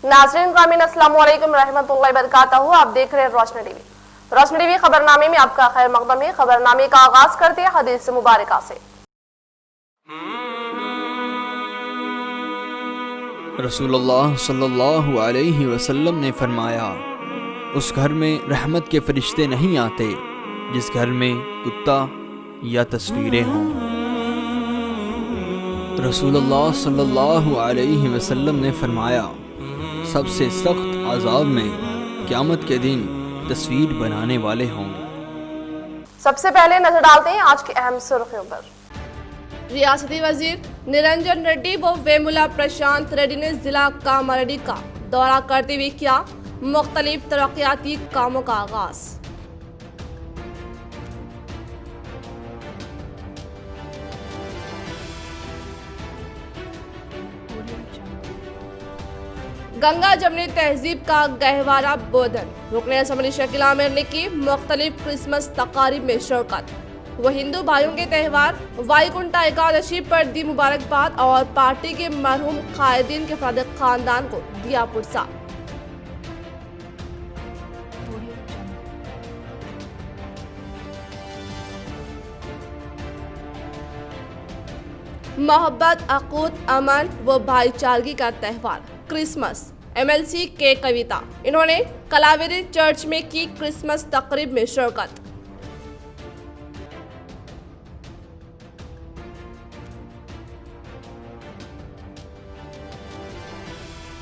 नाज़रीन ग्रामीण अस्सलाम वालेकुम रहमतुल्लाहि बरकातहू। आप देख रहे हैं रोशनी टीवी। रोशनी टीवी खबरनामे में आपका खैर मकदम है। खबरनामे का आगाज करते हैं हदीस मुबारका से। रसूलुल्लाह सल्लल्लाहु अलैहि वसल्लम ने फरमाया, उस घर में रहमत के फरिश्ते नहीं आते जिस घर में कुत्ता या तस्वीरें हों। रसूलुल्लाह सल्लल्लाहु अलैहि वसल्लम ने फरमाया, सबसे सख्त अज़ाब में क़यामत के दिन तस्वीर बनाने वाले होंगे। सबसे पहले नजर डालते हैं आज की अहम सुर्खियों पर। रियासती वजीर निरंजन रेड्डी व वेमुला प्रशांत रेड्डी ने जिला कामारेड्डी का दौरा करते हुए किया मुख्तलिफ तरक्याती कामों का आगाज। गंगा जमनी तहजीब का गहवारा बोधन, रुकन असम्बली शकील आमिर ने की मुख्तलिफ क्रिसमस तकारीब में शिरकत। वो हिंदू भाइयों के त्यौहार वाईकुंठा एकादशी पर दी मुबारकबाद और पार्टी के मरहूम कायदीन के अफराद खानदान को दिया पुरसा। मोहब्बत, अकूत, अमन व भाईचारगी का त्यौहार क्रिसमस। एमएलसी के कविता, इन्होंने कलावेरी चर्च में की क्रिसमस तकरीब में शिरकत।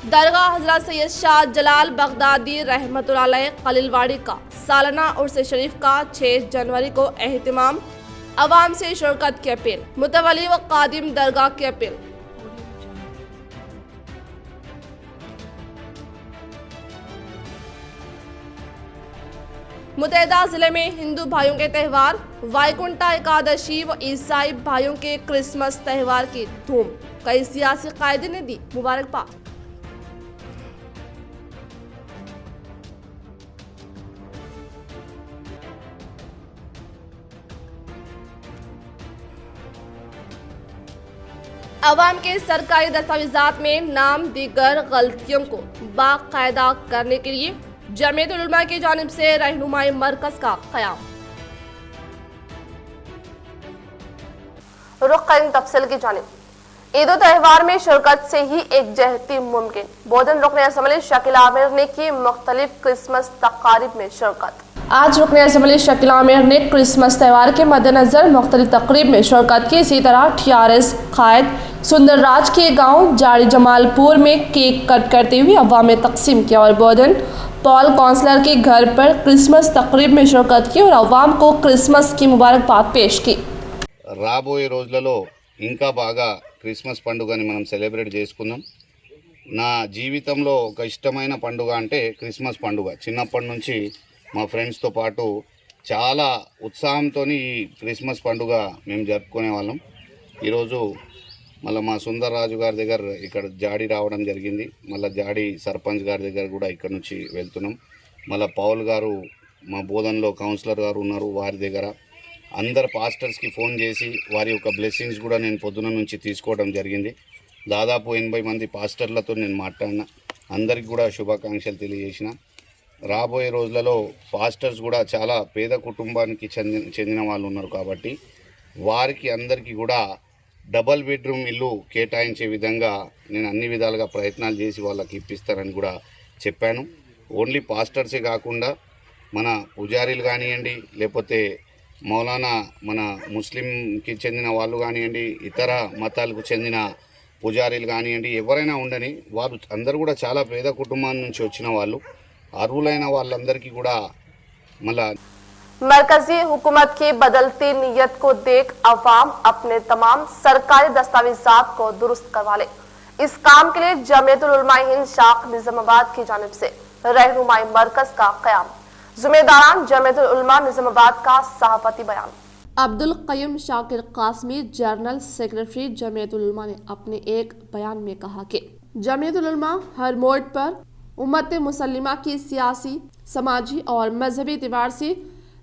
दरगाह हजरत सैयद शाह जलाल बगदादी रहमतुल्लाह अलैह खलीलवाड़ी का सालाना उर्स शरीफ का 6 जनवरी को एहतिमाम। अवाम से शिरकत की अपील, मुतवली व कादिम दरगाह की अपील। मुतहदा जिले में हिंदू भाइयों के त्यौहार वाईकुंठा एकादशी व ईसाई भाइयों के क्रिसमस त्यौहार की धूम। कई सियासी कायदे ने दी मुबारकबाद। अवाम के सरकारी दस्तावेजात में नाम दीगर गलतियों को बाकायदा करने के लिए जमीयत उलमा की जानिब से रहनुमाई मरकज का क़याम। रुख करें तफसील की जानिब। ईद त्यौहार में शिरकत से ही एक जहती मुमकिन। बोधन रुकन असम्बली शकील आमिर ने की मुख्तलिफ क्रिसमस तकारीब में शिरकत। आज रुकन असम्बली शकील आमिर ने क्रिसमस त्यौहार के मद्देनजर मुख्तलिफ तकरीब में शिरकत की। इसी तरह TRS कायद सुंदरराज के गांव जाड़ी जमालपुर में केक कट करते हुए अवाम में तकसीम किया और बोधन पॉल काउंसलर के घर पर क्रिसमस तकरीब में शिरकत की और अवाम को क्रिसमस की मुबारकबाद पेश की। రాబోయే రోజులలో ఇంకా బాగా క్రిస్మస్ పండుగని మనం సెలబ్రేట్ చేసుకుందాం. నా జీవితంలో ఒక ఇష్టమైన పండుగ అంటే క్రిస్మస్ పండుగ. చిన్నప్పటి నుంచి మా ఫ్రెండ్స్తో పాటు చాలా ఉత్సాహంతో ఈ క్రిస్మస్ పండుగ మేము జరుపుకునే వాళ్ళం. ఈరోజు మళ్ళీ మా సుందర్రాజు గారి దగ్గర ఇక్కడ జాడి రావడం జరిగింది. మళ్ళీ జాడి సర్పంచ్ గారి దగ్గర కూడా ఇక్కడ నుంచి వెళ్తున్నాం. మళ్ళీ పౌల్ గారు మా బోధనలో కౌన్సిలర్ గారు ఉన్నారు, వారి దగ్గర అందరు పాస్టర్స్కి ఫోన్ చేసి వారి యొక్క బ్లెస్సింగ్స్ కూడా నేను పొద్దున నుంచి తీసుకోవడం జరిగింది. దాదాపు 80 మంది పాస్టర్లతో నేను మాట్లాడిన. అందరికి కూడా శుభాకాంక్షలు తెలియజేసిన. రాబోయే రోజులలో పాస్టర్స్ కూడా చాలా పేద కుటుంబానికి చెందిన వాళ్ళు ఉన్నారు కాబట్టి వారికి అందరికీ కూడా డబల్ బెడ్రూమ్ ఇల్లు కేటాయించే విధంగా నేను అన్ని విధాలుగా ప్రయత్నాలు చేసి వాళ్ళకి ఇప్పిస్తానని కూడా చెప్పాను. ఓన్లీ పాస్టర్సే కాకుండా మన పూజారీలు కానివ్వండి, లేకపోతే మౌలానా మన ముస్లింకి చెందిన వాళ్ళు కానివ్వండి, ఇతర మతాలకు చెందిన పూజారీలు కానివ్వండి, ఎవరైనా ఉండని వారు అందరూ కూడా చాలా పేద కుటుంబాల నుంచి వచ్చిన వాళ్ళు, అర్హులైన వాళ్ళందరికీ కూడా మళ్ళా मरकजी हुकूमत की बदलती नीयत को देख अवाम अपने तमाम सरकारी दस्तावेजात को दुरुस्त करवा ले। इस काम के लिए जमीयत उलमा हिंद शाख निजामाबाद की जानिब से रहनुमाई मरकज का क़याम। जिम्मेदारान जमीयत उलमा निजामाबाद का सहाफती बयान। अब्दुल कयूम शाकिर कासमी जनरल सेक्रेटरी जमीयत उलमा ने अपने एक बयान में कहा कि जमीयत उलमा हर मोड़ पर उम्मत मुसल्लिमा की सियासी, समाजी और मजहबी एतबार से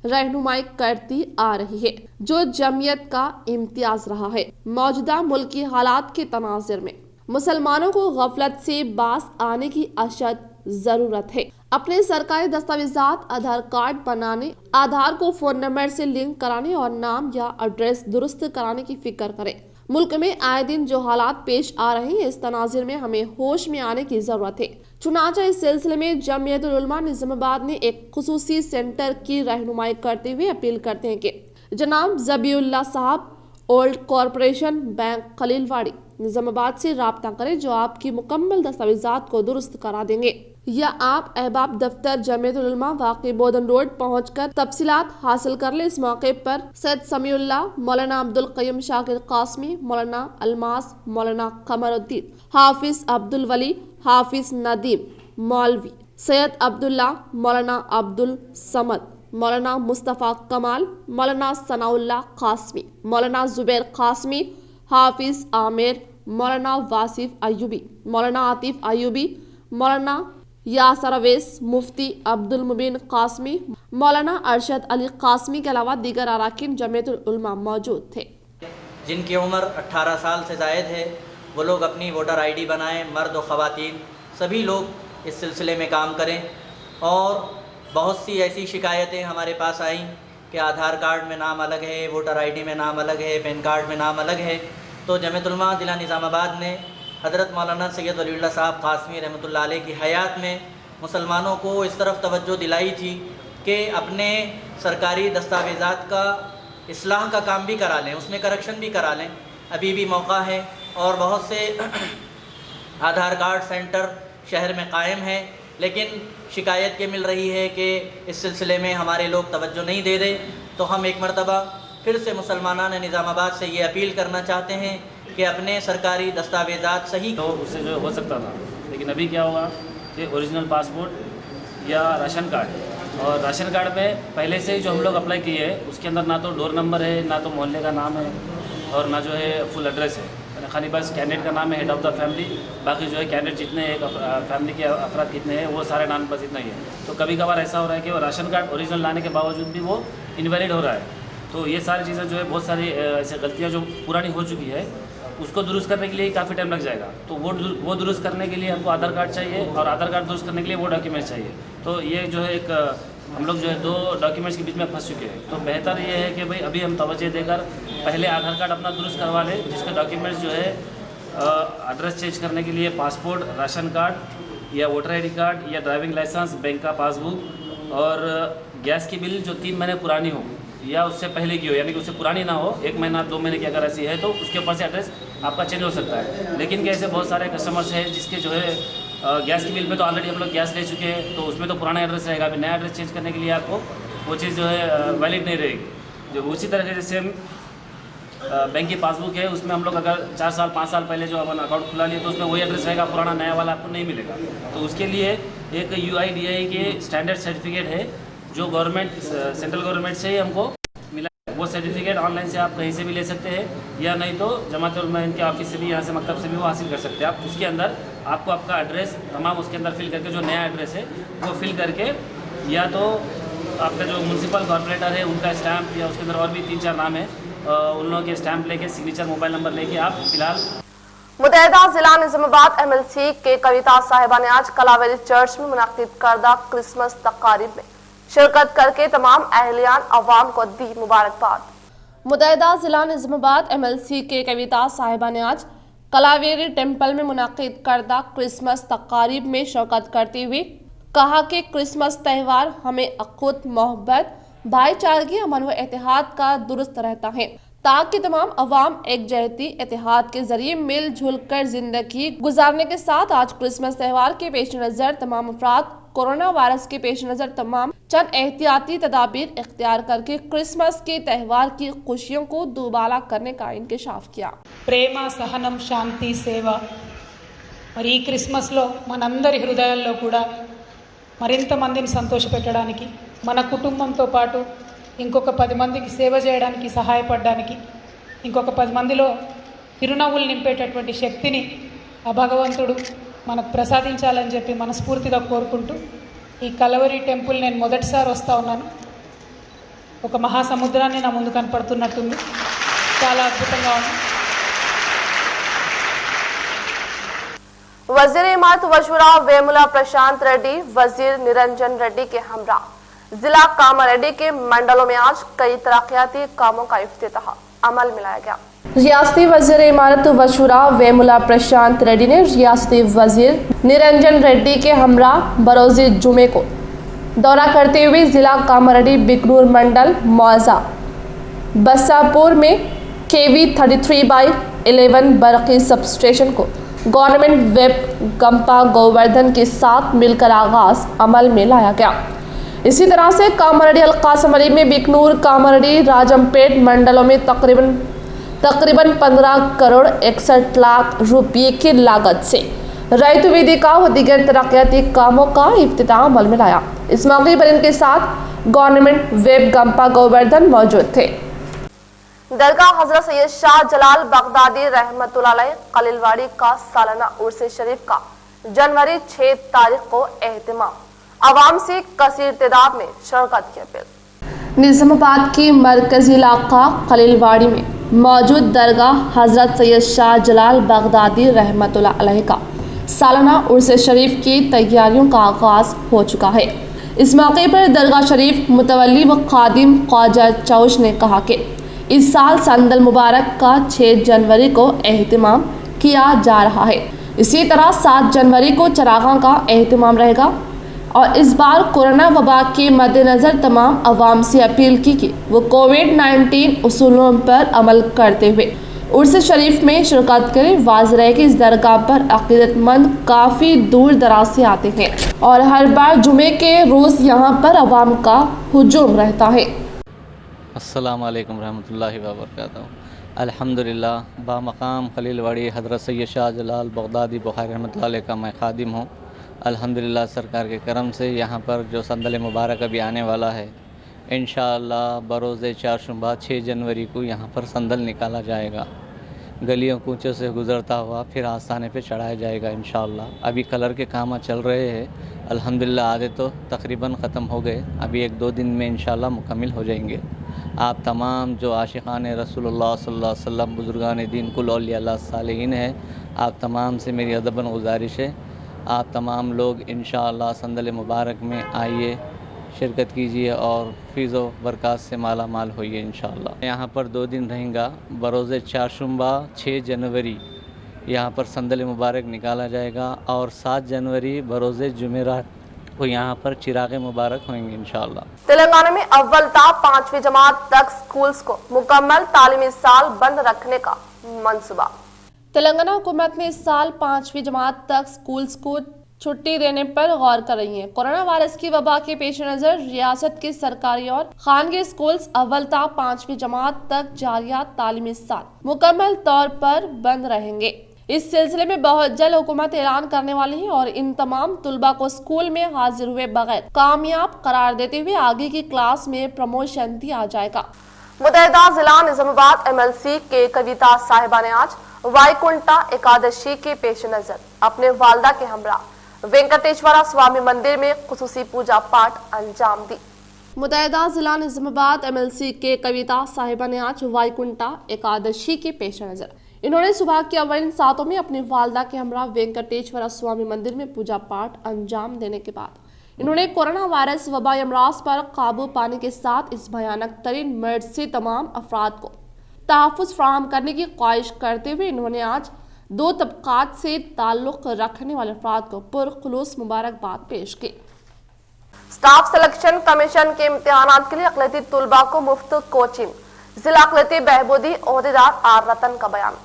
रहनुमाई करती आ रही है, जो जमीयत का इम्तियाज रहा है। मौजूदा मुल्की हालात के तनाज़ुर में मुसलमानों को गफलत से बाज आने की अशद जरूरत है। अपने सरकारी दस्तावेजात, आधार कार्ड बनाने, आधार को फोन नंबर से लिंक कराने और नाम या एड्रेस दुरुस्त कराने की फिक्र करें। मुल्क में आए दिन जो हालात पेश आ रहे हैं, इस तनाज़ुर में हमें होश में आने की जरूरत है। चुनांचे इस सिलसिले में जमीयतुल उलमा निजामाबाद ने एक खुसूसी सेंटर की रहनुमाई करते हुए अपील करते हैं कि जनाब ज़बीउल्लाह साहब, ओल्ड कॉरपोरेशन बैंक, खलीलवाड़ी, निजामाबाद से राब्ता करें, जो आपकी मुकम्मल दस्तावेजात को दुरुस्त करा देंगे, या आप अहबाब दफ्तर जमीयतुल उलमा वाक़ई बोधन रोड पहुंचकर तफसीलात हासिल कर ले। इस मौके पर सैयद समीउल्लाह, मौलाना अब्दुल क़य्यूम शाकिर कासमी, मौलाना अलमास, मौलाना कमरुद्दीन, हाफिज अब्दुल वली, हाफिज नदीम मौलवी, सैयद अब्दुल्ला, मौलाना अब्दुल समद, मौलाना मुस्तफ़ा कमाल, मौलाना सनाउल्लाह कासमी, मौलाना जुबैर कासमी, हाफिज आमिर, मौलाना वासिफ अयूबी, मौलाना आतिफ अयूबी, मौलाना यासर अवैस, मुफ्ती अब्दुल मुबीन कासमी, मौलाना अरशद अली कासमी के अलावा दीगर अरकान जमीयतुल उलमा मौजूद थे। जिनकी उम्र 18 साल से ज़ायद है वो लोग अपनी वोटर आईडी बनाएं। मर्द और ख़वातीन सभी लोग इस सिलसिले में काम करें। और बहुत सी ऐसी शिकायतें हमारे पास आईं कि आधार कार्ड में नाम अलग है, वोटर आईडी में नाम अलग है, पैन कार्ड में नाम अलग है। तो जमीयतुल उलमा ज़िला निज़ामाबाद ने हज़रत मौलाना सैयद वलीउल्लाह साहब कासमी रहमतुल्लाह अलैह की हयात में मुसलमानों को इस तरफ तवज्जो दिलाई थी कि अपने सरकारी दस्तावेज़ात का इस्लाह का काम भी करा लें, उसमें करेक्शन भी करा लें। अभी भी मौका है और बहुत से आधार कार्ड सेंटर शहर में कायम है, लेकिन शिकायत ये मिल रही है कि इस सिलसिले में हमारे लोग तवज्जो नहीं दे रहे। तो हम एक मरतबा फिर से मुसलमानान निज़ामाबाद से ये अपील करना चाहते हैं कि अपने सरकारी दस्तावेज़ात सही तो उससे जो हो सकता था, लेकिन अभी क्या होगा कि ओरिजिनल पासपोर्ट या राशन कार्ड, और राशन कार्ड में पहले से ही जो हम लोग अप्लाई किए हैं उसके अंदर ना तो डोर नंबर है, ना तो मोहल्ले का नाम है, और ना जो है फुल एड्रेस है। खाली बस कैंडिडेट का नाम है, हेड ऑफ़ द फैमिली, बाकी जो है कैंडिडेट जितने एक फैमिली के अफराद कितने हैं वो सारे नाम बस इतना ही है। तो कभी कभार ऐसा हो रहा है कि वो राशन कार्ड ओरिजिनल लाने के बावजूद भी वो इनवैलिड हो रहा है। तो ये सारी चीज़ें जो है बहुत सारी ऐसे गलतियाँ जो पुरानी हो चुकी है उसको दुरुस्त करने के लिए काफ़ी टाइम लग जाएगा। तो वो दुरुस्त करने के लिए हमको आधार कार्ड चाहिए, और आधार कार्ड दुरुस्त करने के लिए वो डॉक्यूमेंट्स चाहिए। तो ये जो है एक हम लोग जो है दो डॉक्यूमेंट्स के बीच में फंस चुके हैं। तो बेहतर ये है कि भाई अभी हम तवज्जो देकर पहले आधार कार्ड अपना दुरुस्त करवा लें, जिसका डॉक्यूमेंट्स जो है एड्रेस चेंज करने के लिए पासपोर्ट, राशन कार्ड या वोटर आई डी कार्ड या ड्राइविंग लाइसेंस, बैंक का पासबुक, और गैस की बिल जो 3 महीने पुरानी हो या उससे पहले की हो, यानी कि उससे पुरानी ना हो, 1 महीना 2 महीने की अगर ऐसी है तो उसके ऊपर से एड्रेस आपका चेंज हो सकता है। लेकिन कैसे बहुत सारे कस्टमर्स हैं जिसके जो है गैस की बिल पे तो ऑलरेडी हम लोग गैस ले चुके हैं, तो उसमें तो पुराना एड्रेस रहेगा। अभी नया एड्रेस चेंज करने के लिए आपको वो चीज़ जो है वैलिड नहीं रहेगी। जो उसी तरह जैसे बैंक की पासबुक है, उसमें हम लोग अगर 4 साल 5 साल पहले जो अपन अकाउंट खुला लिए तो उसमें वही एड्रेस रहेगा, पुराना नया वाला आपको नहीं मिलेगा। तो उसके लिए एक UIDAI के स्टैंडर्ड सर्टिफिकेट है जो गवर्नमेंट सेंट्रल गवर्नमेंट से ही हमको मिला है। वो सर्टिफिकेट ऑनलाइन से आप कहीं से भी ले सकते हैं, या नहीं तो जमात उलमा इनके ऑफिस से भी, यहाँ से मकतब से भी वो हासिल कर सकते हैं आप। उसके अंदर आपको आपका एड्रेस तमाम उसके अंदर फिल करके, जो नया एड्रेस है वो फिल करके, या तो आपका जो म्यूनसिपल कॉर्पोरेटर है उनका स्टैम्प, या उसके अंदर और भी 3-4 नाम है, उन लोगों के स्टैम्प लेके, सिग्नेचर, मोबाइल नंबर लेके आप फिलहाल। मुतहदा जिला निजामाबाद MLC के कविता साहिबा ने आज कलावेरी चर्च में मुनाकिद करदा क्रिसमस तकारीब में शिरकत करके तमाम अहलियान अवाम को दी मुबारकबाद। मुतहदा जिला निजामाबाद MLC के कविता साहिबा ने आज कलावेरी टेम्पल में मुनाकिद करदा क्रिसमस तकारीब में शिरकत करते हुए कहा कि क्रिसमस त्यौहार हमें अखुद, मोहब्बत, भाईचारगी, अमन व इत्तेहाद का दुरुस्त रहता है, ताकि तमाम अवाम एकजहती इत्तेहाद के जरिए मिलजुल कर जिंदगी गुजारने के साथ आज क्रिसमस त्यौहार के पेश नज़र तमाम अफराद कोरोना वायरस के पेश नज़र तमाम चंद एहतियाती तदाबीर इख्तियार करके क्रिसमस के त्यौहार की खुशियों को दुबाला करने का इंकशाफ किया। प्रेम, सहनम, शांति, सेवा మరి ఈ క్రిస్మస్లో మనందరి హృదయాల్లో కూడా మరింత మందిని సంతోషపెట్టడానికి, మన కుటుంబంతో పాటు ఇంకొక 10 మందికి సేవ చేయడానికి, సహాయపడడానికి, ఇంకొక 10 మందిలో చిరునవ్వులు నింపేటటువంటి శక్తిని ఆ భగవంతుడు మనకు ప్రసాదించాలని చెప్పి మనస్ఫూర్తిగా కోరుకుంటూ ఈ కలవరి టెంపుల్ నేను మొదటిసారి వస్తూ ఉన్నాను. ఒక మహాసముద్రాన్ని నా ముందు కనపడుతున్నట్టుంది. చాలా అద్భుతంగా ఉంది. वजीर इमारत वशुरा वेमुला प्रशांत रेड्डी वजीर निरंजन रेड्डी के हमरा जिला कामारेड्डी के मंडलों में आज कई तरक्याती कामों का इफ्तिताह अमल में लाया गया। रियासती वजीर इमारत वशुरा वेमुला प्रशांत रेड्डी ने रियासती वजीर निरंजन रेड्डी के हमरा बरोज़ जुमे को दौरा करते हुए जिला कामारेड्डी बिकनूर मंडल मौजा बसापुर में KV 33/11 बरकी सबस्टेशन को गवर्नमेंट वेब गंपा गोवर्धन के साथ मिलकर आगाज अमल में लाया गया। इसी तरह से कामारेड्डी अलकासम अली में बिकनूर कामारेड्डी राजमपेट मंडलों में तकरीबन 15 करोड़ 61 लाख रुपये की लागत से रैयत वेदिका व दीगर तरक्याती कामों का इफ्तिताह अमल में लाया। इस मौके पर इनके साथ गवर्नमेंट वेब गंपा गोवर्धन मौजूद थे। दरगाह हजरत सैयद शाह जलाल बगदादी रहमतुल्लाह अलैह कलीलवाड़ी का सालाना उर्स शरीफ का जनवरी 6 तारीख को एहतिमाम आवाम से कसीर तादाद में शिरकत की अपील। निजामाबाद की मरकजी इलाका कलीलवाड़ी में मौजूद दरगाह हजरत सैयद शाह जलाल बगदादी रहमतुल्लाह अलैह का सालाना उर्स शरीफ की तैयारियों का आगाज हो चुका है। इस मौके पर दरगाह शरीफ मुतवल्ली व खादिम ख्वाजा चौश ने कहा कि इस साल संदल मुबारक का 6 जनवरी को एहतिमाम किया जा रहा है। इसी तरह 7 जनवरी को चरागां का एहतिमाम रहेगा और इस बार कोरोना वबा के मद्देनज़र तमाम अवाम से अपील की कि वो कोविड-19 उसूलों पर अमल करते हुए उर्स शरीफ में शिरकत करें। वाज़ रहे कि इस दरगाह पर अक़ीदतमंद काफ़ी दूर दराज से आते हैं और हर बार जुमे के रोज़ यहाँ पर अवाम का हुजूम रहता है। अस्सलामु अलैकुम रहमतुल्लाहि व बरकातहू। अल्हम्दुलिल्लाह बामकाम खलीलवाड़ी हज़रत सैयद शाह जलाल बगदादी बुखारी रहमतुल्लाह अलैह का मैं खादिम हूँ। अल्हम्दुलिल्लाह सरकार के करम से यहाँ पर जो संदल मुबारक अभी आने वाला है, इंशाअल्लाह बरोज़ चारशुंबा 6 जनवरी को यहाँ पर संदल निकाला जाएगा। गलियों कूचों से गुज़रता हुआ फिर आस्थाने पे चढ़ाया जाएगा इंशाअल्लाह। अभी कलर के काम चल रहे हैं, अल्हम्दुलिल्लाह आधे तो तकरीबन ख़त्म हो गए, अभी 1-2 दिन में इंशाअल्लाह मुकम्मिल हो जाएंगे। आप तमाम जो आशिक़ान रसूलुल्लाह सल्लल्लाहु अलैहि वसल्लम बुज़ुर्गान दीन कुल औलिया अल्लाह सालिहीन हैं, आप तमाम से मेरी अदबन गुजारिश है, आप तमाम लोग इंशाअल्लाह संदल मुबारक में आइए, शिरकत कीजिए और फ़ीज़ो बरक़ात से माला माल होइए इंशाअल्लाह। यहाँ पर 2 दिन रहेगा। बरोज़ चारशुंबा 6 जनवरी यहाँ पर संदल मुबारक निकाला जाएगा और 7 जनवरी बरोज़ जुमेरात को यहाँ पर चिराग मुबारक होंगे इंशाअल्लाह। तेलंगाना में अव्वल ता 5वीं जमात तक स्कूल्स को मुकम्मल तालीमी साल बंद रखने का मंसूबा। तेलंगाना हुकूमत ने इस साल 5वीं जमात तक स्कूल्स को छुट्टी देने पर गौर कर रही है। कोरोना वायरस की वबा के पेश नजर रियासत के सरकारी और खानगी स्कूल्स अव्वल ता 5वीं जमात तक जारिया तालीमी साल मुकम्मल तौर पर बंद रहेंगे। इस सिलसिले में बहुत जल्द हुकूमत ऐलान करने वाली है और इन तमाम तुलबा को स्कूल में हाजिर हुए बगैर कामयाब करार देते हुए आगे की क्लास में प्रमोशन दिया जाएगा। मुतहदा जिला निजामाबाद MLC के कविता साहिबा ने आज वाईकुंठा एकादशी के पेश नजर अपने वालदा के हमरा वेंकटेश्वरा स्वामी मंदिर में खुसूसी पूजा पाठ अंजाम दी। मुतहदा जिला निजामाबाद MLC के कविता साहिबा ने आज वाईकुंठा एकादशी के पेश नजर इन्होंने सुबह के अव्वल सातों में अपनी वालदा के हमरा वेंकटेश्वरा स्वामी मंदिर में पूजा पाठ अंजाम देने के बाद इन्होंने कोरोना वायरस वबा अमराज पर काबू पाने के साथ इस भयानक तरीन मर्ज से तमाम अफराद को तहफ़्फ़ुज़ फराहम करने की ख्वाहिश करते हुए इन्होंने आज 2 तबक़ात से ताल्लुक़ रखने वाले अफराद को पुरखुलूस मुबारकबाद पेश की। स्टाफ सिलेक्शन कमीशन के इम्तिहानात के लिए अक़लियती तुलबा को मुफ्त कोचिंग, जिला अक़लियती बहबूदी ओहदेदार आर रतन का बयान।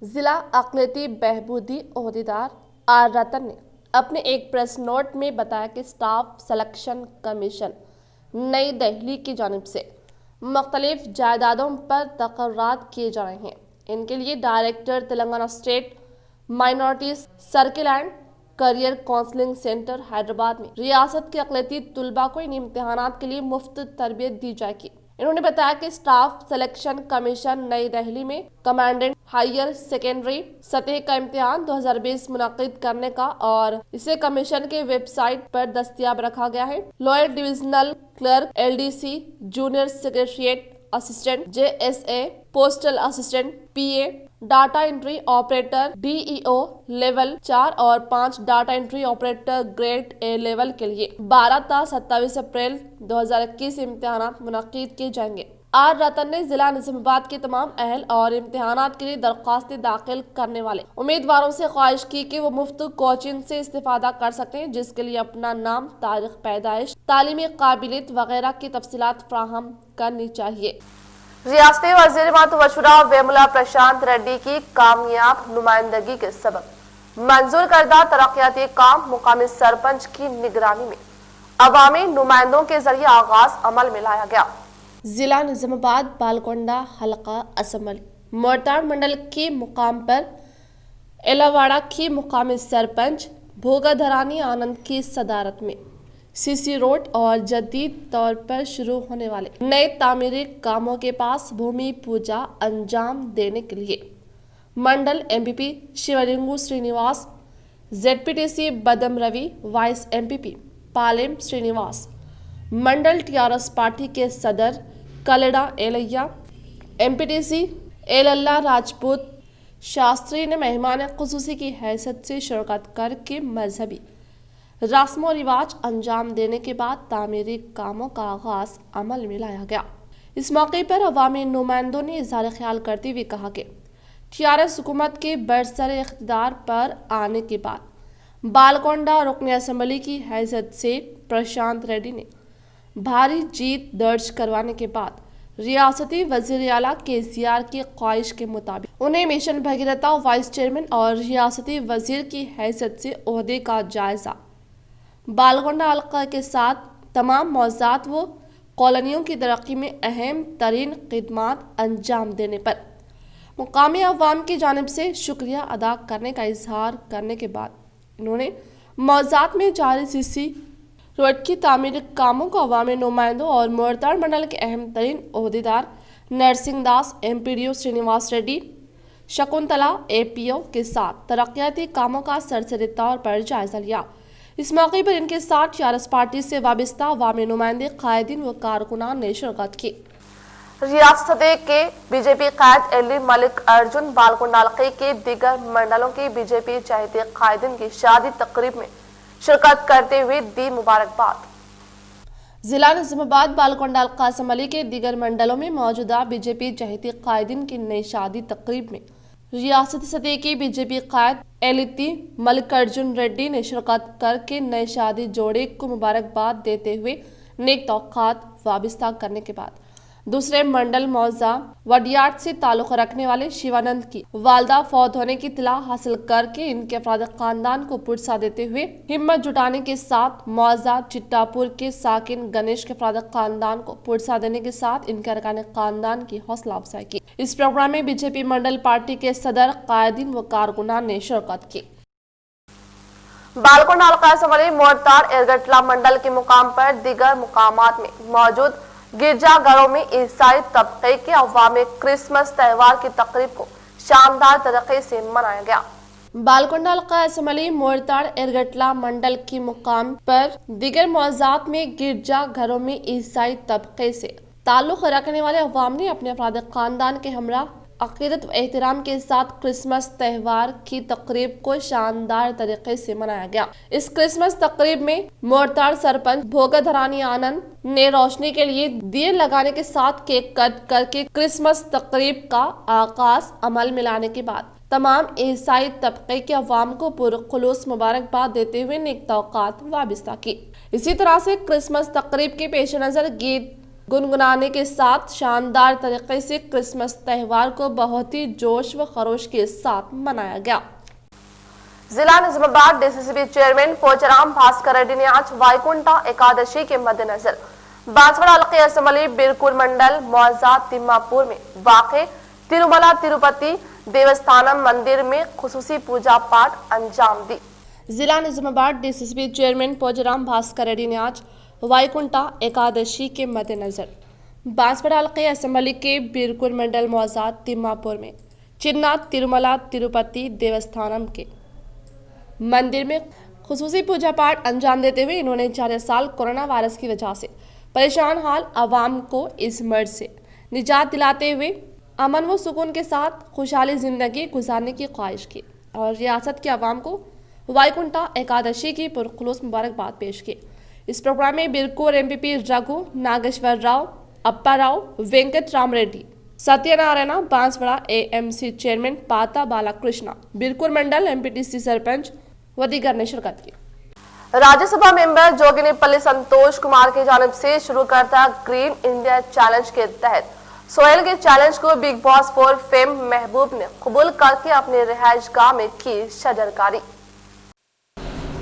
जिला अक़लियती बहबूदी ओहदेदार आर रतन ने अपने एक प्रेस नोट में बताया कि स्टाफ सिलेक्शन कमीशन नई दिल्ली की जानिब से मुख्तलिफ जायदादों पर तकर्रार किए जा रहे हैं। इनके लिए director Telangana state minorities circle and career counselling centre Hyderabad में रियासत के अक़लियती तुलबा को इन इम्तिहानात के लिए मुफ्त तरबियत दी जाएगी। इन्होंने बताया कि स्टाफ सिलेक्शन कमीशन नई दिल्ली में कमांडेंट हायर सेकेंडरी सतह का इम्तिहान 2020 मुनक़िद करने का और इसे कमीशन के वेबसाइट पर दस्तयाब रखा गया है। Lower divisional clerk, LDC, junior secretariat assistant, JSA, postal assistant, PA, data entry operator DEO level 4 और 5 data entry operator grade A level के लिए 12 ता 27 अप्रैल 2021 इम्तिहानात मुनक्किद किए जाएंगे। आर रतन ने जिला निजामाबाद के तमाम अहल और इम्तिहानात के लिए दरख्वास्तें दाखिल करने वाले उम्मीदवारों से ख्वाहिश की कि वो मुफ्त कोचिंग से इस्तेफादा कर सकते हैं, जिसके लिए अपना नाम, तारीख पैदाइश, तालीमी काबिलियत वगैरह की तफसीलात फ्राहम करनी चाहिए। रियासती वज़ीर मातुवशुरा वेमुला प्रशांत रेड्डी की कामयाब नुमाइंदगी के सबब मंजूर करदा तरक्याती काम मुकामी सरपंच की निगरानी में अवामी नुमाइंदों के जरिए आगाज अमल में लाया गया। जिला निजामाबाद बालकोंडा हलका असम्बली मोरताड़ मंडल के मुकाम पर एलावाड़ा की मुकामी सरपंच भोगाधरानी आनंद की सदारत में CC रोड और जदीद तौर पर शुरू होने वाले नए तामीरी कामों के पास भूमि पूजा अंजाम देने के लिए mandal MPP Shivalingu Srinivas, ZPTC Badam Ravi, vice MPP Palem Srinivas, mandal TRS party के सदर कलेड़ा एलैया, MPTC एलल्ला राजपूत शास्त्री ने मेहमान खुसूसी की हैसियत से शिरकत करके मजहबी रस्म और रिवाज अंजाम देने के बाद तामीरी कामों का आगाज अमल में लाया गया। इस मौके पर अवामी नुमाइंदों ने इज़हार ख्याल करते हुए कहा कि TRS हुकूमत के बरसर इख्तिदार पर आने के बाद बालकोंडा रुकन असम्बली की हैसियत से प्रशांत रेड्डी ने भारी जीत दर्ज करवाने के बाद रियासती वज़ीर आला KCR की ख्वाहिश के मुताबिक उन्हें मिशन भगीरथा वाइस चेयरमैन और रियासती वज़ीर की हैसियत से ओहदे का जायजा बालकोंडा हल्का के साथ तमाम मौज़ात व कॉलोनियों की तरक्की में अहम तरीन खिदमात अंजाम देने पर मुकामी अवाम की जानिब से शुक्रिया अदा करने का इजहार करने के बाद इन्होंने मौज़ात में जारी CC रोड की तामीर कामों को अवामी नुमाइंदों और मोरताड़ मंडल के अहम तरीन ओहदेदार नरसिंह दास, MPDO श्रीनिवास रेड्डी, शकुंतला APO के साथ तरक्याती कामों का सरसरी तौर पर जायजा लिया। इस मौके पर इनके साथ TRS पार्टी से वाबस्ता अवामी नुमाइंदे, कायदीन व कारकुनान ने शिरकत की। रियासत के बीजेपी कायद एली मलिक अर्जुन बालकोंडा हल्के के दीगर मंडलों के बीजेपी चहेते कायदीन की शादी तकरीब में शिरकत करते हुए दी मुबारकबाद। जिला निजामाबाद बालकोंडा हल्का असम्बली के दीगर मंडलों में मौजूदा बीजेपी चहेती कायदीन की नई शादी तकरीब में रियासती सतह की बीजेपी कायद एलिती मल्लिकार्जुन रेड्डी ने शिरकत करके नए शादी जोड़े को मुबारकबाद देते हुए नेक तौक़ात वाबस्ता करने के बाद दूसरे मंडल मौजा वडियाट से ताल्लुक़ रखने वाले शिवानंद की वालदा फौत होने की इत्तला हासिल करके इनके अफराद खानदान को पुरसा देते हुए हिम्मत जुटाने के साथ मौजा चिट्टापुर के साकिन गणेश के अफराद खानदान को पुरसा देने के साथ इनके अरकान खानदान की हौसला अफजाई की। इस प्रोग्राम में बीजेपी मंडल पार्टी के सदर, कायदीन व कारकुनान ने शिरकत की। बालकोंडा हल्का असम्बली मोरताड़ एरगटला मंडल के मुकाम पर दीगर मुकामात में मौजूद गिरजाघरों में ईसाई तबके के अवामी क्रिसमस त्यौहार की तकरीब को शानदार तरीके से मनाया गया। बालकोंडा हल्का असम्बली मोरताड़ एरगटला मंडल के मुकाम पर दीगर मौज़ात में गिरजाघरों में ईसाई तबके से ताल्लुक़ रखने वाले अवाम ने अपने अफराद खानदान के हमरा अक़ीदत व एहतराम के साथ क्रिसमस त्यौहार की तकरीब को शानदार तरीके से मनाया गया। इस क्रिसमस तकरीब में मोरताड़ सरपंच भोगाधरानी आनंद ने रोशनी के लिए दिए लगाने के साथ केक कट करके क्रिसमस तकरीब का आगाज अमल में लाने के बाद तमाम ईसाई तबके के अवाम को पुरखुलूस मुबारकबाद देते हुए नेक तौक़ात वाबस्ता की। इसी तरह से क्रिसमस तकरीब के पेश नज़र गीत गुनगुनाने के साथ शानदार तरीके से क्रिसमस त्यौहार को बहुत ही जोश व खरोश के साथ मनाया गया। जिला निजामाबाद DCCB चेयरमैन पोचराम भास्कर रेड्डी ने आज वाईकुंठा एकादशी के मद्देनजर बांसवाड़ा हल्के असम्बली बिरकुल मंडल मौजा तिम्मापुर में वाक़े तिरुमला तिरुपति देवस्थानम मंदिर में खुसूसी पूजा पाठ अंजाम दी। जिला निजामाबाद DCCB चेयरमैन पोचराम भास्कर रेड्डी ने आज वाईकुंठा एकादशी के मद्देनजर बांसवाड़ा हल्के असम्बली के बिरकुल मंडल मौजा तिम्मापुर में चिन्ना तिरुमला तिरुपति देवस्थानम के मंदिर में खुसूसी पूजा पाठ अंजाम देते हुए इन्होंने 4 साल कोरोना वायरस की वजह से परेशान हाल आवाम को इस मर्ज से निजात दिलाते हुए अमन व सुकून के साथ खुशहाली ज़िंदगी गुजारने की ख्वाहिश की और रियासत के अवाम को वाईकुंठा एकादशी की पुरखुलूस मुबारकबाद पेश की। इस प्रोग्राम में बिरकूर एमपीपी रघु नागेश्वर राव, अप्पा राव, वेंकट राम रेड्डी, सत्यनारायण बांसवाड़ा एएमसी चेयरमैन पाता बालाकृष्णा, बिरकूर मंडल एमपीटीसी सरपंच व दीगर ने शिरकत की। राज्यसभा मेंबर जोगिनीपल्ली संतोष कुमार की जानिब से शुरू करता ग्रीन इंडिया चैलेंज के तहत सोहेल के चैलेंज को बिग बॉस 4 फेम महबूब ने कबूल करके अपने रिहाइशगाह में की शजरकारी।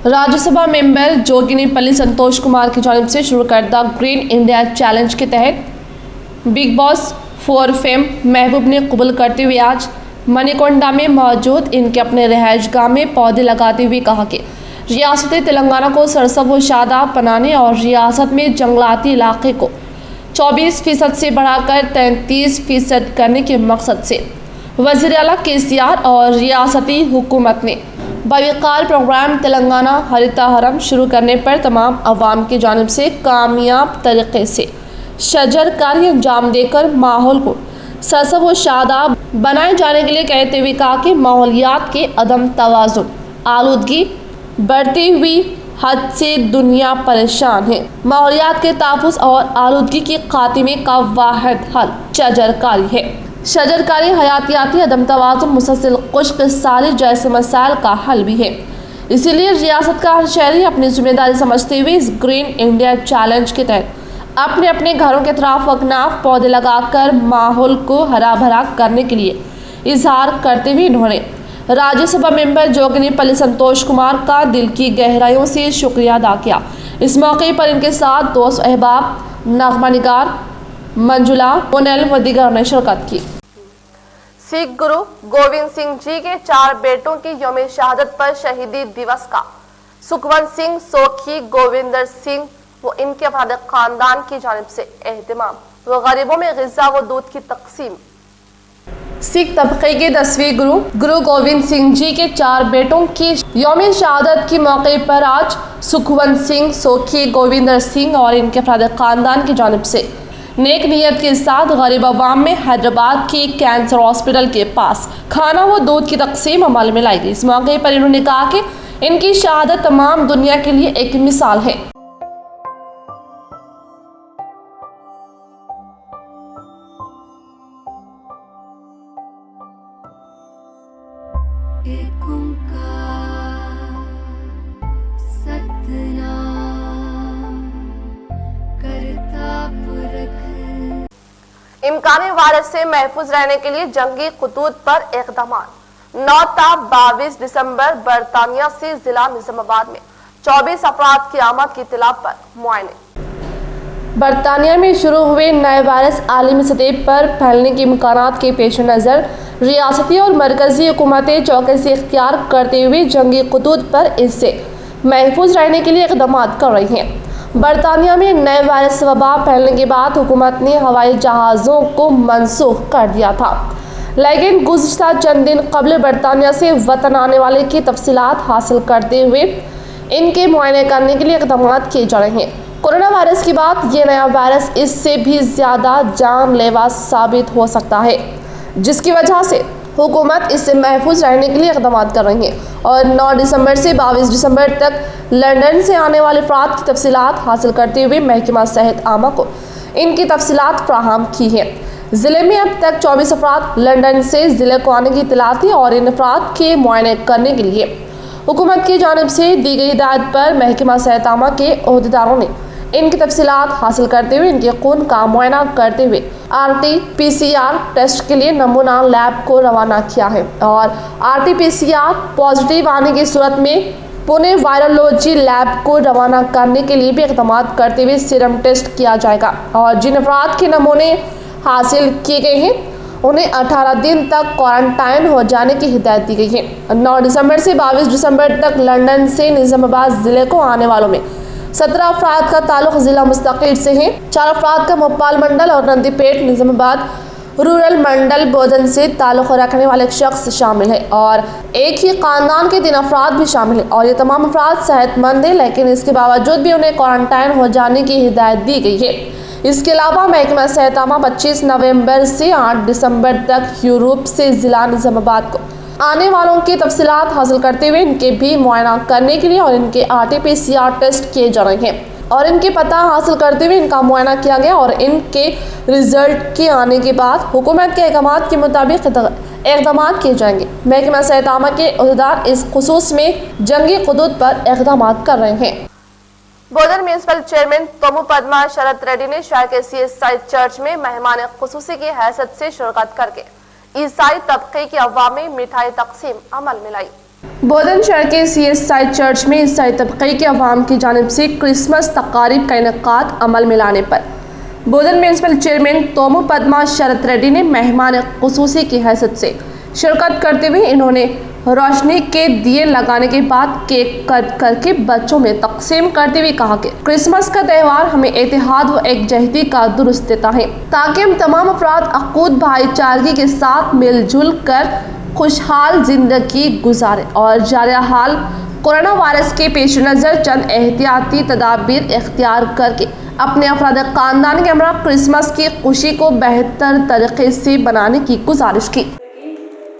राज्यसभा मेंबर जोगिनीपल्ली संतोष कुमार की जानिब से शुरू करता ग्रीन इंडिया चैलेंज के तहत बिग बॉस 4 फेम महबूब ने कबूल करते हुए आज मणिकोंडा में मौजूद इनके अपने रिहाइशगाह में पौधे लगाते हुए कहा कि रियासत तेलंगाना को सरसब्ज़ व शादाब बनाने और रियासत में जंगलाती इलाके को 24% से बढ़ाकर 33% करने के मकसद से वज़ीर आला केसीआर और रियासती हुकूमत ने बावकार प्रोग्राम तेलंगाना हरिताहरम शुरू करने पर तमाम अवाम की जानिब से कामयाब तरीके से शजरकारी अंजाम देकर माहौल को सरसब्ज़ व शादाब बनाए जाने के लिए कहते हुए कहा कि माहौलियात के अदम तवाज़ुन, आलूदगी बढ़ती हुई हद से दुनिया परेशान है। माहौलियात के तहफ़्फ़ुज़ और आलूदगी के खात्मे का वाहिद हल शजरकारी है। शजरकारी हयातियाती अदम तवाज़ुन, मुसलसल खुश्क साली जैसे मसाइल का हल भी है। इसीलिए रियासत का हर शहरी अपनी जिम्मेदारी समझते हुए इस ग्रीन इंडिया चैलेंज के तहत अपने अपने घरों के अतराफ अकनाफ पौधे लगाकर माहौल को हरा भरा करने के लिए इजहार करते हुए इन्होंने राज्यसभा मेंबर जोगिनीपल्ली संतोष कुमार का दिल की गहराइयों से शुक्रिया अदा किया। इस मौके पर इनके साथ दोस्त अहबाब, नगमा निगार, मंजुला, मोनल व दीगर ने शिरकत की। सिख गुरु गोविंद सिंह जी के 4 बेटों की यौम शहादत पर शहीदी दिवस का सुखवंत सिंह, सोखी, गोविंदर सिंह वो इनके अफराद खानदान की जानिब से एहतमाम व गरीबों में ग़िज़ा व दूध की तकसीम। सिख तबके के 10वें गुरु गोविंद सिंह जी के 4 बेटों की यौम शहादत के मौके पर आज सुखवंत सिंह, सोखी, गोविंदर सिंह और इनके अफराद खानदान की जानिब से नेक नियत के साथ गरीब अवाम में हैदराबाद के कैंसर हॉस्पिटल के पास खाना व दूध की तकसीम अमल में लाई गई। इस मौके पर इन्होंने कहा कि इनकी शहादत तमाम दुनिया के लिए एक मिसाल है। इम्कानी वायरस से महफूज रहने के लिए जंगी खतूत पर इक़दाम। 9 ता 22 दिसंबर बरतानिया से जिला निजामाबाद में 24 अफराद की आमद की इत्तला पर मुआयने। बरतानिया में शुरू हुए नए वायरस आलमी सतह पर फैलने के इम्कानात के पेश नज़र रियासती और मरकजी हुकूमतें चौकसी इख्तियार करते हुए जंगी खतूत पर इससे महफूज रहने के लिए इक़दाम कर रही हैं। बरतानिया में नए वायरस वबा फैलने के बाद हुकूमत ने हवाई जहाज़ों को मनसूख कर दिया था, लेकिन गुज़िश्ता चंद दिन कबल बरतानिया से वतन आने वाले की तफसीलात हासिल करते हुए इनके मुआयने करने के लिए इक़दाम किए जा रहे हैं। कोरोना वायरस के बाद ये नया वायरस इससे भी ज़्यादा जानलेवा साबित हो सकता है, जिसकी वजह से हुकूमत इससे महफूज रहने के लिए इक़दाम कर रही है और 9 दिसंबर से 22 दिसंबर तक लंदन से आने वाले अफराद की तफसीलात हासिल करते हुए महकमा सेहत आमा को इनकी तफसीलात फ्राहम की है। ज़िले में अब तक 24 अफराद लंदन से ज़िले को आने की इत्तला थी और इन अफराद के मुआयने करने के लिए हुकूमत की जानिब से दी गई हिदायत पर महकमा सेहत आमा के ओहदेदारों ने इनकी तफसीलात हासिल करते हुए इनके खून का मुआयना करते हुए RT-PCR टेस्ट के लिए नमूना लैब को रवाना किया है और RT-PCR पॉजिटिव आने की सूरत में पुणे वायरोलॉजी लैब को रवाना करने के लिए भी इक़दाम करते हुए सीरम टेस्ट किया जाएगा और जिन अफराद के नमूने हासिल किए गए हैं उन्हें 18 दिन तक क्वारंटाइन हो जाने की हिदायत दी गई है। 9 दिसंबर से 22 दिसंबर तक लंदन से निज़ामाबाद ज़िले को आने वालों में 17 अफराद का ताल्लुक ज़िला मुस्तकिल से है। 4 अफराद का भोपाल मंडल और नंदीपेट निज़ामाबाद रूरल मंडल बोधन से ताल्लुक रखने वाले एक शख्स शामिल है और एक ही खानदान के 3 अफराद भी शामिल है और ये तमाम अफराद सेहतमंद हैं, लेकिन इसके बावजूद भी उन्हें क्वारंटाइन हो जाने की हिदायत दी गई है। इसके अलावा महकमा सहतामा 25 नवंबर से 8 दिसंबर तक यूरोप से जिला निजामाबाद को आने वालों की तफसीलात हासिल करते हुए इनके भी मुआयना करने के लिए और इनके RT-PCR टेस्ट किए जा रहे हैं और इनके पता हासिल करते हुए इनका मुआयना किया गया और इनके रिजल्ट के आने के बाद हुकूमत के अहकाम के मुताबिक इक़दाम किए जाएंगे। महकमा सहतामा के अहदेदार इस खुसूस में जंगी हुदूद पर इक़दाम कर रहे हैं। बोधन म्यूनसिपल चेयरमैन तोमू पद्मा शरद रेड्डी ने शहर के CSI चर्च में मेहमान खुसूसी की हैसियत से शिरकत करके ईसाई तबके की अवाम में मिठाई तकसीम अमल में लाई। बोधन शहर के CSI चर्च में ईसाई तबके के अवाम की जानिब से क्रिसमस तकारीब का इनेकाद अमल में लाने पर बोधन म्यूनसिपल चेयरमैन तोमू पद्मा शरद रेड्डी ने मेहमान खुसूसी की हैसियत से शिरकत करते हुए इन्होंने रोशनी के दिए लगाने के बाद केक कट करके बच्चों में तकसीम करते हुए कहा कि क्रिसमस का त्यौहार हमें इत्तेहाद व एकजहती का दुरुस्त देता है ताकि हम तमाम अफराद अकूद भाईचारगी के साथ मिलजुल कर खुशहाल जिंदगी गुजारें और जारी हाल कोरोना वायरस के पेश नज़र चंद एहतियाती तदाबीर इख्तियार करके अपने अफराद खानदान के हमरा क्रिसमस की खुशी को बेहतर तरीके से बनाने की गुजारिश की।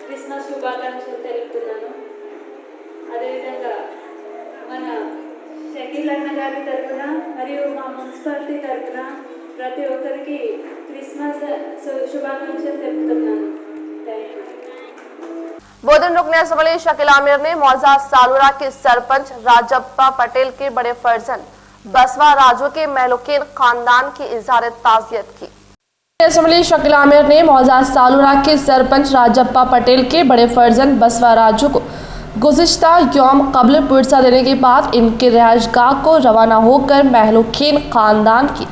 క్రిస్మస్ శుభాకాంక్షలు తెలుపుతున్నాను। అదేవిధంగా మన షకీల్ అన్న గారి తరఫున మరియు మా మున్సిపాలిటీ తరఫున ప్రతి ఒక్కరికి క్రిస్మస్ శుభాకాంక్షలు తెలుపుతున్నాను। Thank you. बोधन रुकने असम्बली शकील आमिर ने मौजा सालुरा के सरपंच राजप्पा पटेल के बड़े फर्जन बसवा राजू के महलूकीन खानदान की इजहार ताज़ियत की। असम्बली शकील आमिर ने मौजा सालुरा के सरपंच राजप्पा पटेल के बड़े फर्जन बसवा राजू को गुज़िश्ता यौम कब्ल पुरसा देने के बाद इनके रिहाइशगाह को रवाना होकर महलूकीन खानदान की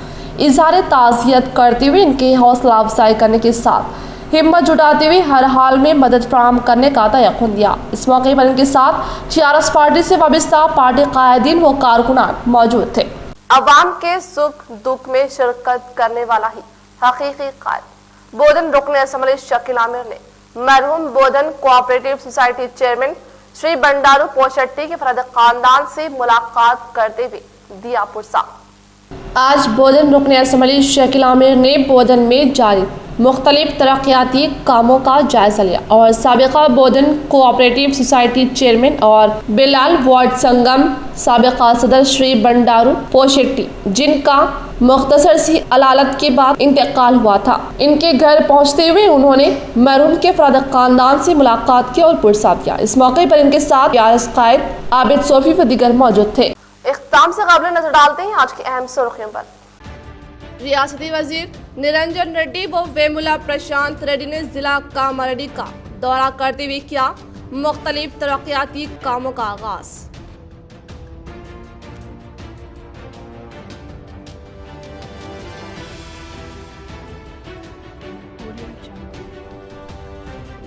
इजहार ताज़ियत करते हुए इनकी हौसला अफजाई करने के साथ हिम्मत जुटाते हुए हर हाल में मदद फराहम करने का तयक़ुन दिया। इस मौके पर इनके साथ TRS पार्टी से वाबस्ता पार्टी कायदीन व कारकुनान मौजूद थे। अवाम के सुख दुख में शिरकत करने वाला ही हकीकी कायद। बोधन रुकने असम्बली शकील आमिर ने मरहूम Bodhan cooperative society chairman Shri Bandaru Poshetty के फर्द खानदान से मुलाकात करते हुए दिया पुरसा। आज बोधन रुकने असम्बली शकील आमिर ने बोधन में जारी मुख्तलिफ तरक्याती कामों का जायजा लिया और साबिका बोधन कोऑपरेटिव सोसाइटी चेयरमैन और बिलाल वार्ड संगम साबिका सदर श्री बंडारू पोशेट्टी जिनका मुख्तसर सी अलालत के बाद इंतकाल हुआ था, इनके घर पहुंचते हुए उन्होंने मरहूम के फर्द खानदान से मुलाकात की और पुरसा दिया। इस मौके पर इनके साथ TRS कायद आबिद सोफी व दीगर मौजूद थे। इख्तिताम से काबिल नजर डालते हैं आज की अहम सुर्खियों पर। रियासती वजीर निरंजन रेड्डी व वेमुला प्रशांत रेड्डी ने जिला कामारेड्डी का दौरा करते हुए किया मुख्तलिफ तरक्याती कामों का आगाज।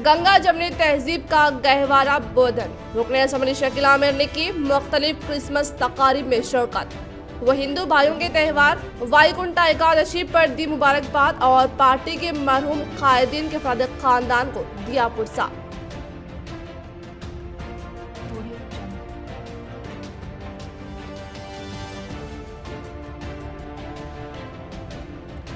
गंगा जमनी तहजीब का गहवारा बोधन रुकने असम्बली शकील आमिर ने की मुख्तलिफ क्रिसमस तकारीब में शिरकत। वह हिंदू भाइयों के त्यौहार वाईकुंठा एकादशी पर दी मुबारकबाद और पार्टी के मरहूम कायदीन के फर्द खानदान को दिया पुरसा।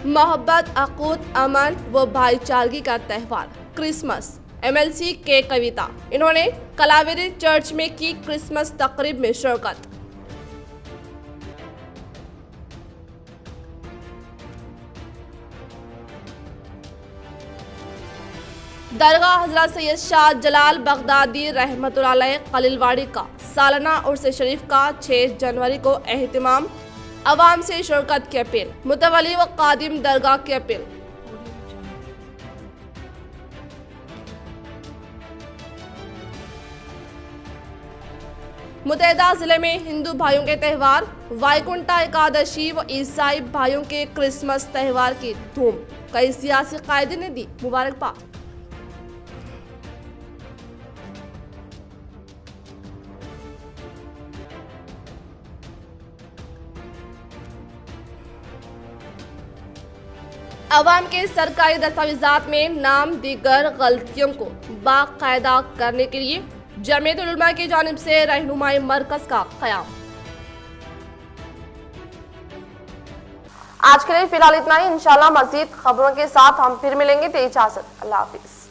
मोहब्बत अकूत अमन व भाईचारगी का त्यौहार क्रिसमस MLC के कविता इन्होंने कलावेरी चर्च में की क्रिसमस तकरीब में शिरकत। दरगाह हजरत सैयद शाह जलाल बगदादी रहमतुल्लाह अलैह खलीलवाड़ी का सालाना उर्स शरीफ का 6 जनवरी को एहतिमाम। अवाम से शिरकत की अपील। मुतवली व कादिम दरगाह की अपील। मुतहदा जिले में हिंदू भाइयों के त्यौहार वाईकुंठा एकादशी व ईसाई भाइयों के क्रिसमस त्यौहार की धूम। कई सियासी कायदीन ने दी मुबारकबाद। अवाम के सरकारी दस्तावेजात में नाम दीगर गलतियों को बाकायदा करने के लिए जमीयत उलमा की जानिब से रहनुमाई मरकज का क़याम। आज के लिए फिलहाल इतना ही। इंशाल्लाह मजीद खबरों के साथ हम फिर मिलेंगे। इजाजत, अल्लाह हाफिज।